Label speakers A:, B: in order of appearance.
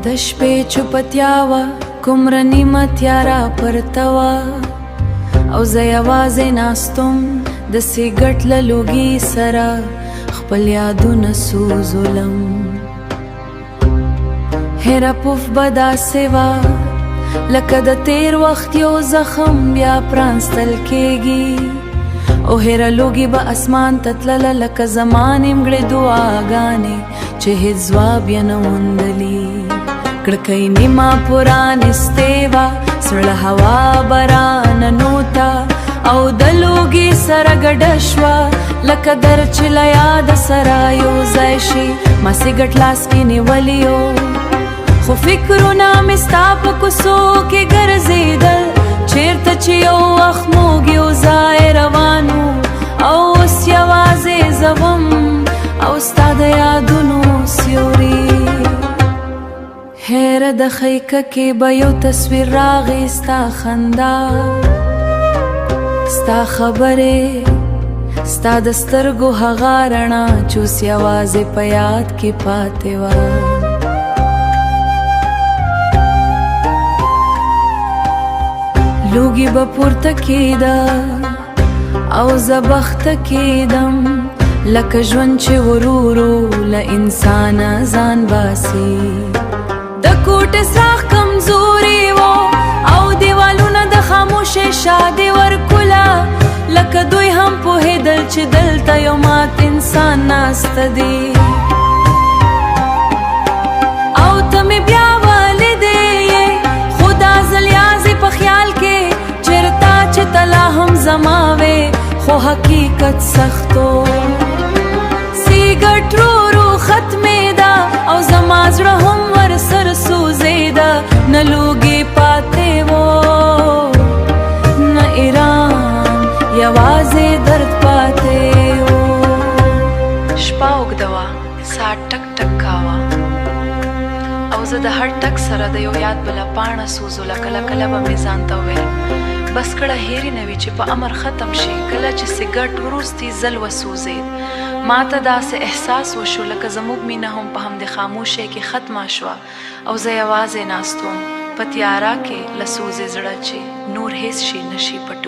A: د شپې چوپتیا وه کومره نیمه تیاره پرته وه او زه یوازې ناستم د سیګرټ له لوګي سره خپل یادونه سوزولم هیره پوف به داسې وه لکه د تیر وخت یو زخم بیا پرانستل کېږي او هیره لوګي به اسمان ته تلله لکه زما نیمګړې دعاګانې چې هېڅ ځواب یې نه موندلي کړکۍ نیمه پرانستې وه سړه هوا به راننوته او د لوګي سره ګډه شوه لکه در چې له یاده سره یو ځای شي ما سیګرټ لاس کې نیولی و خو فکرونه مې ستا په کوڅو کې ګرځېدل چېرته چې یو وخت موږ یو ځای روان وو او اوس یوازې زه وم او ستا د یادونو سیوري هیره د خیکه کې به یو تصویر راغی ستا خندا ستا خبرې ستا د سترګو هغه رڼا چې اوس یوازې په یاد کې پاتې وه لوګي به پورته کېده او زه بخته کېدم لکه ژوند چې ورو ورو له انسانه ځان باسي د کوټ څراغ کمزوري و او دیوالونه د خاموشۍ شادي ورکوله لکه دوی هم پوهېدل چې دلته یو مات انسان ناسته دی او ته مې بیا ولیدې خو دا ځل یازې په خیال کې چېرته چې ته لا هم زما وې خو حقیقت سختو سیګرټ رو رو ختمېده او زما زړه هم ورسره سوځېده نه لوګي پاتې و نه ایران یوازې درد پاتې و شپه اوږده وه ساعت ټک ټک کاوه او زه د هر ټک سره د یو یاد بله پاڼه سوزوله کله کله به مې ځان ته ویل بس کړه هېرې نه وي چې په امر ختم شي کله چې سیګرټ وروستي ځل وسوځېد ما ته داسې احساس وشو لکه زموږ مینه هم په همدې خاموشۍ کې ختمه شوه او زه یوازې ناست وم په تیاره کې له سوزې زړه چې نور هېڅ شي نشي پټو